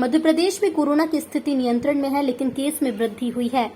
मध्य प्रदेश में कोरोना की स्थिति नियंत्रण में है, लेकिन केस में वृद्धि हुई है।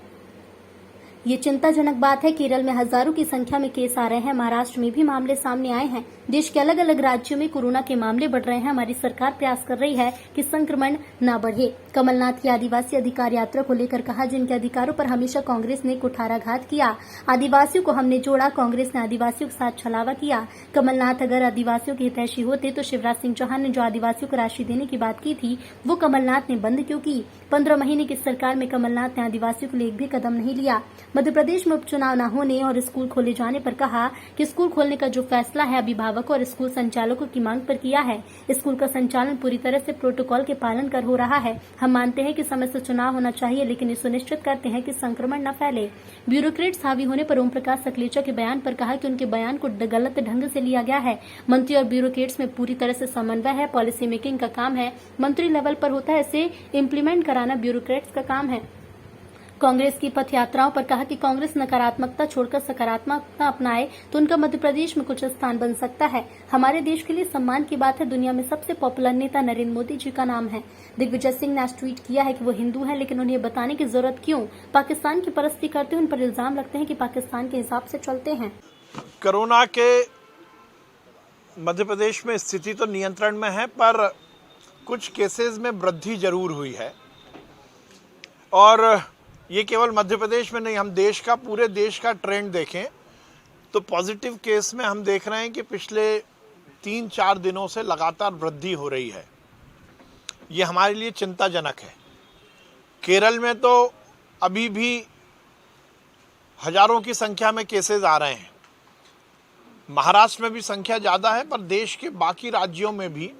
ये चिंताजनक बात है। केरल में हजारों की संख्या में केस आ रहे हैं। महाराष्ट्र में भी मामले सामने आए हैं। देश के अलग अलग राज्यों में कोरोना के मामले बढ़ रहे हैं। हमारी सरकार प्रयास कर रही है कि संक्रमण न बढ़े। कमलनाथ की आदिवासी अधिकार यात्रा को लेकर कहा, जिनके अधिकारों पर हमेशा कांग्रेस ने कुठाराघात किया, आदिवासियों को हमने जोड़ा, कांग्रेस ने आदिवासियों के साथ छलावा किया। कमलनाथ अगर आदिवासियों के हितैषी होते तो शिवराज सिंह चौहान ने जो आदिवासियों को राशि देने की बात की थी, वो कमलनाथ ने बंद क्यों की? 15 महीने की सरकार में कमलनाथ ने आदिवासियों के लिए एक भी कदम नहीं लिया। मध्य प्रदेश में उपचुनाव न होने और स्कूल खोले जाने पर कहा कि स्कूल खोलने का जो फैसला है अभिभावकों और स्कूल संचालकों की मांग पर किया है। स्कूल का संचालन पूरी तरह से प्रोटोकॉल के पालन कर हो रहा है। हम मानते हैं कि समय से चुनाव होना चाहिए, लेकिन ये सुनिश्चित करते हैं कि संक्रमण न फैले। ब्यूरोक्रेट्स हावी होने पर ओम प्रकाश सकलेचा के बयान पर कहा कि उनके बयान को गलत ढंग से लिया गया है। मंत्री और ब्यूरोक्रेट्स में पूरी तरह से समन्वय है। पॉलिसी मेकिंग का काम है मंत्री लेवल पर होता है, इसे इम्प्लीमेंट कराना ब्यूरोक्रेट्स का काम है। कांग्रेस की पथ यात्राओं पर कहा कि कांग्रेस नकारात्मकता छोड़कर सकारात्मकता अपनाए तो उनका मध्य प्रदेश में कुछ स्थान बन सकता है। हमारे देश के लिए सम्मान की बात है। दुनिया में सबसे पॉपुलर नेता नरेंद्र मोदी जी का नाम है। दिग्विजय सिंह ने ट्वीट किया है कि वो हिंदू हैं, लेकिन उन्हें बताने की जरूरत क्यों? पाकिस्तान की परस्ती करते हुए उन पर इल्जाम लगते हैं कि पाकिस्तान के हिसाब से चलते हैं। कोरोना के मध्य प्रदेश में स्थिति तो नियंत्रण में है, पर कुछ केसेस में वृद्धि जरूर हुई है। और ये केवल मध्य प्रदेश में नहीं, हम देश का, पूरे देश का ट्रेंड देखें तो पॉजिटिव केस में हम देख रहे हैं कि पिछले 3-4 दिनों से लगातार वृद्धि हो रही है। ये हमारे लिए चिंताजनक है। केरल में तो अभी भी हजारों की संख्या में केसेस आ रहे हैं। महाराष्ट्र में भी संख्या ज़्यादा है, पर देश के बाकी राज्यों में भी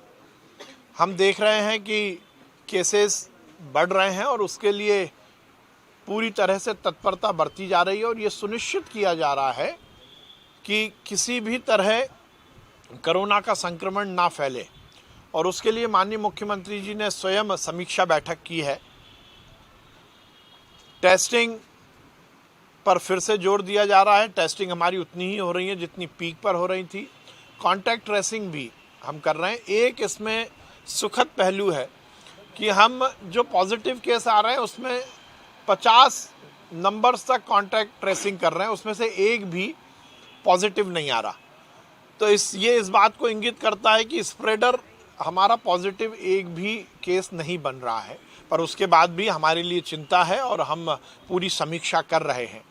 हम देख रहे हैं कि केसेस बढ़ रहे हैं और उसके लिए पूरी तरह से तत्परता बरती जा रही है। और ये सुनिश्चित किया जा रहा है कि किसी भी तरह कोरोना का संक्रमण ना फैले। और उसके लिए माननीय मुख्यमंत्री जी ने स्वयं समीक्षा बैठक की है। टेस्टिंग पर फिर से जोर दिया जा रहा है। टेस्टिंग हमारी उतनी ही हो रही है जितनी पीक पर हो रही थी। कॉन्टैक्ट ट्रेसिंग भी हम कर रहे हैं। एक इसमें सुखद पहलू है कि हम जो पॉजिटिव केस आ रहे हैं उसमें 50 नंबर्स तक कॉन्टैक्ट ट्रेसिंग कर रहे हैं, उसमें से एक भी पॉजिटिव नहीं आ रहा। तो ये इस बात को इंगित करता है कि स्प्रेडर हमारा पॉजिटिव एक भी केस नहीं बन रहा है। पर उसके बाद भी हमारे लिए चिंता है और हम पूरी समीक्षा कर रहे हैं।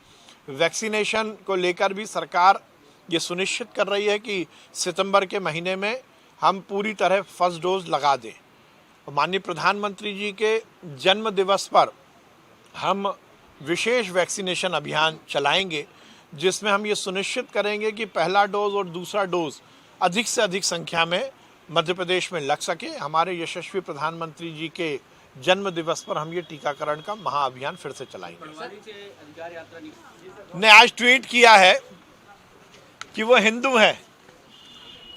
वैक्सीनेशन को लेकर भी सरकार ये सुनिश्चित कर रही है कि सितंबर के महीने में हम पूरी तरह फर्स्ट डोज लगा दें। माननीय प्रधानमंत्री जी के जन्म दिवस पर हम विशेष वैक्सीनेशन अभियान चलाएंगे, जिसमें हम ये सुनिश्चित करेंगे कि पहला डोज और दूसरा डोज अधिक से अधिक संख्या में मध्य प्रदेश में लग सके। हमारे यशस्वी प्रधानमंत्री जी के जन्म दिवस पर हम ये टीकाकरण का महाअभियान फिर से चलाएंगे। ने आज ट्वीट किया है कि वो हिंदू हैं,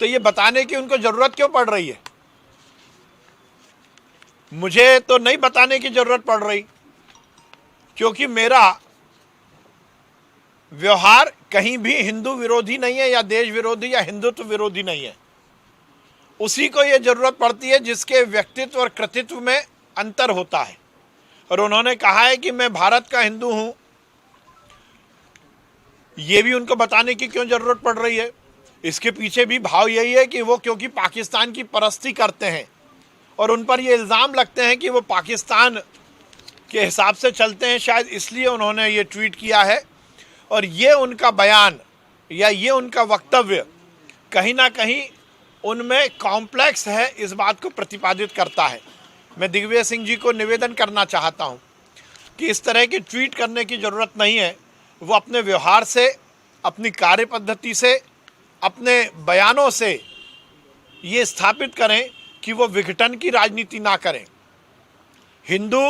तो ये बताने की उनको जरूरत क्यों पड़ रही है? मुझे तो नहीं बताने की जरूरत पड़ रही, क्योंकि मेरा व्यवहार कहीं भी हिंदू विरोधी नहीं है या देश विरोधी या हिंदुत्व विरोधी नहीं है। उसी को यह जरूरत पड़ती है जिसके व्यक्तित्व और कृतित्व में अंतर होता है। और उन्होंने कहा है कि मैं भारत का हिंदू हूं, यह भी उनको बताने की क्यों जरूरत पड़ रही है? इसके पीछे भी भाव यही है कि वो क्योंकि पाकिस्तान की परस्ती करते हैं और उन पर ये इल्जाम लगते हैं कि वो पाकिस्तान के हिसाब से चलते हैं, शायद इसलिए उन्होंने ये ट्वीट किया है। और ये उनका बयान या ये उनका वक्तव्य कहीं ना कहीं उनमें कॉम्प्लेक्स है, इस बात को प्रतिपादित करता है। मैं दिग्विजय सिंह जी को निवेदन करना चाहता हूं कि इस तरह की ट्वीट करने की ज़रूरत नहीं है। वो अपने व्यवहार से, अपनी कार्य पद्धति से, अपने बयानों से ये स्थापित करें कि वो विघटन की राजनीति ना करें। हिंदू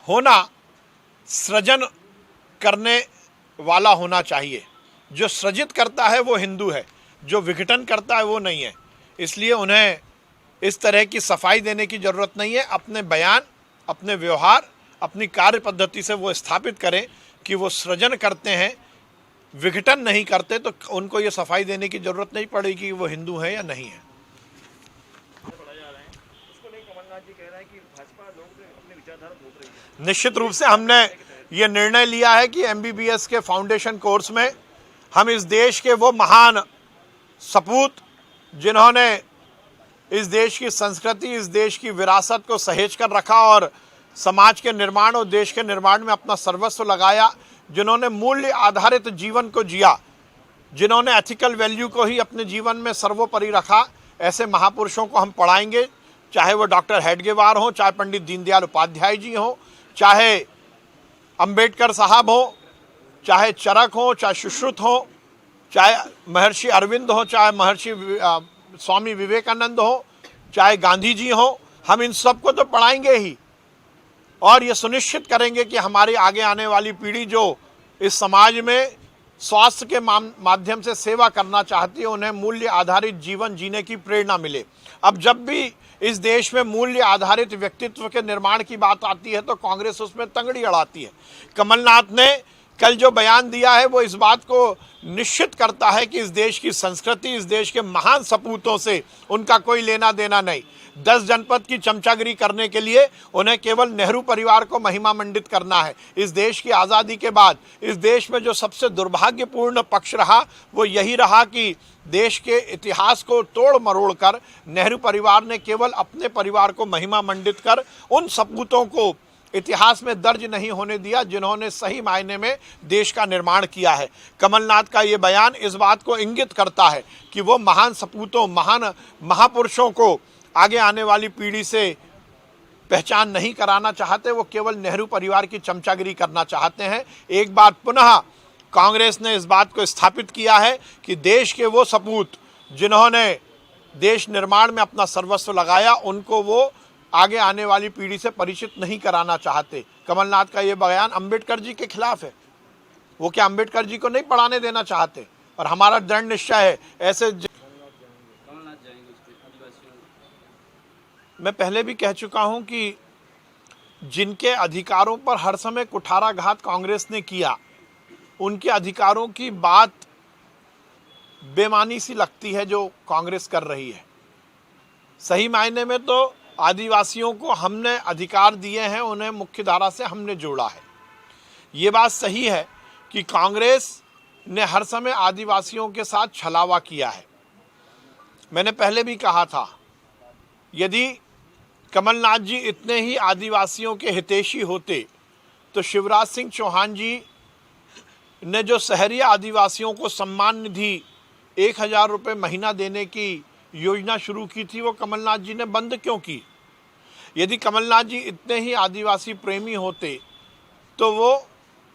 होना सृजन करने वाला होना चाहिए। जो सृजित करता है वो हिंदू है, जो विघटन करता है वो नहीं है। इसलिए उन्हें इस तरह की सफाई देने की ज़रूरत नहीं है। अपने बयान, अपने व्यवहार, अपनी कार्य पद्धति से वो स्थापित करें कि वो सृजन करते हैं, विघटन नहीं करते। तो उनको ये सफाई देने की ज़रूरत नहीं पड़ेगी कि वो हिंदू हैं या नहीं है। निश्चित रूप से हमने ये निर्णय लिया है कि MBBS के फाउंडेशन कोर्स में हम इस देश के वो महान सपूत जिन्होंने इस देश की संस्कृति, इस देश की विरासत को सहेज कर रखा और समाज के निर्माण और देश के निर्माण में अपना सर्वस्व लगाया, जिन्होंने मूल्य आधारित जीवन को जिया, जिन्होंने एथिकल वैल्यू को ही अपने जीवन में सर्वोपरि रखा, ऐसे महापुरुषों को हम पढ़ाएंगे। चाहे वो डॉक्टर हेडगेवार हो, चाहे पंडित दीनदयाल उपाध्याय जी हो, चाहे अंबेडकर साहब हो, चाहे चरक हो, चाहे सुश्रुत हो, चाहे महर्षि अरविंद हो, चाहे महर्षि स्वामी विवेकानंद हो, चाहे गांधी जी हो, हम इन सबको तो पढ़ाएंगे ही और ये सुनिश्चित करेंगे कि हमारी आगे आने वाली पीढ़ी जो इस समाज में स्वास्थ्य के माध्यम से सेवा करना चाहती है, उन्हें मूल्य आधारित जीवन जीने की प्रेरणा मिले। अब जब भी इस देश में मूल्य आधारित व्यक्तित्व के निर्माण की बात आती है तो कांग्रेस उसमें तंगड़ी अड़ाती है। कमलनाथ ने कल जो बयान दिया है वो इस बात को निश्चित करता है कि इस देश की संस्कृति, इस देश के महान सपूतों से उनका कोई लेना देना नहीं। 10 जनपद की चमचागिरी करने के लिए उन्हें केवल नेहरू परिवार को महिमा मंडित करना है। इस देश की आज़ादी के बाद इस देश में जो सबसे दुर्भाग्यपूर्ण पक्ष रहा वो यही रहा कि देश के इतिहास को तोड़ मरोड़ कर नेहरू परिवार ने केवल अपने परिवार को महिमा मंडित कर उन सपूतों को इतिहास में दर्ज नहीं होने दिया जिन्होंने सही मायने में देश का निर्माण किया है। कमलनाथ का ये बयान इस बात को इंगित करता है कि वो महान सपूतों, महान महापुरुषों को आगे आने वाली पीढ़ी से पहचान नहीं कराना चाहते, वो केवल नेहरू परिवार की चमचागिरी करना चाहते हैं। एक बार पुनः कांग्रेस ने इस बात को स्थापित किया है कि देश के वो सपूत जिन्होंने देश निर्माण में अपना सर्वस्व लगाया, उनको वो आगे आने वाली पीढ़ी से परिचित नहीं कराना चाहते। कमलनाथ का ये बयान अंबेडकर जी के खिलाफ है। वो क्या अंबेडकर जी को नहीं पढ़ाने देना चाहते? और हमारा दृढ़ निश्चय है ऐसे मैं पहले भी कह चुका हूं कि जिनके अधिकारों पर हर समय कुठाराघात कांग्रेस ने किया, उनके अधिकारों की बात बेमानी सी लगती है जो कांग्रेस कर रही है। सही मायने में तो आदिवासियों को हमने अधिकार दिए हैं, उन्हें मुख्य धारा से हमने जोड़ा है। ये बात सही है कि कांग्रेस ने हर समय आदिवासियों के साथ छलावा किया है। मैंने पहले भी कहा था, यदि कमलनाथ जी इतने ही आदिवासियों के हितैषी होते तो शिवराज सिंह चौहान जी ने जो शहरी आदिवासियों को सम्मान निधि 1000 रुपये महीना देने की योजना शुरू की थी, वो कमलनाथ जी ने बंद क्यों की? यदि कमलनाथ जी इतने ही आदिवासी प्रेमी होते तो वो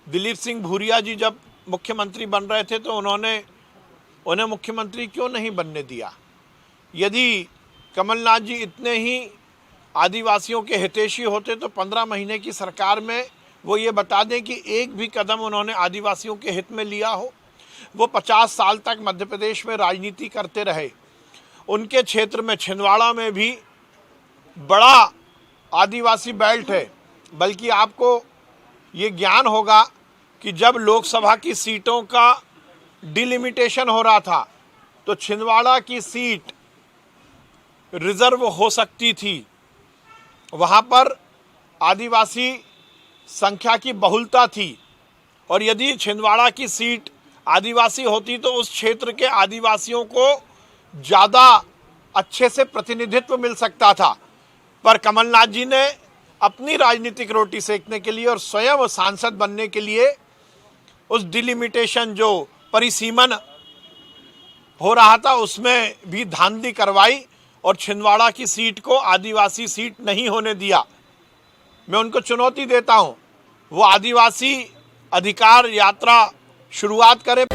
दिलीप सिंह भूरिया जी जब मुख्यमंत्री बन रहे थे तो उन्हें मुख्यमंत्री क्यों नहीं बनने दिया? यदि कमलनाथ जी इतने ही आदिवासियों के हितैषी होते तो 15 महीने की सरकार में वो ये बता दें कि एक भी कदम उन्होंने आदिवासियों के हित में लिया हो। वो 50 साल तक मध्य प्रदेश में राजनीति करते रहे। उनके क्षेत्र में छिंदवाड़ा में भी बड़ा आदिवासी बेल्ट है। बल्कि आपको ये ज्ञान होगा कि जब लोकसभा की सीटों का डिलिमिटेशन हो रहा था तो छिंदवाड़ा की सीट रिजर्व हो सकती थी। वहाँ पर आदिवासी संख्या की बहुलता थी और यदि छिंदवाड़ा की सीट आदिवासी होती तो उस क्षेत्र के आदिवासियों को ज़्यादा अच्छे से प्रतिनिधित्व मिल सकता था। पर कमलनाथ जी ने अपनी राजनीतिक रोटी सेकने के लिए और स्वयं सांसद बनने के लिए उस डिलिमिटेशन जो परिसीमन हो रहा था उसमें भी धांधली करवाई और छिंदवाड़ा की सीट को आदिवासी सीट नहीं होने दिया। मैं उनको चुनौती देता हूं, वो आदिवासी अधिकार यात्रा शुरुआत करें।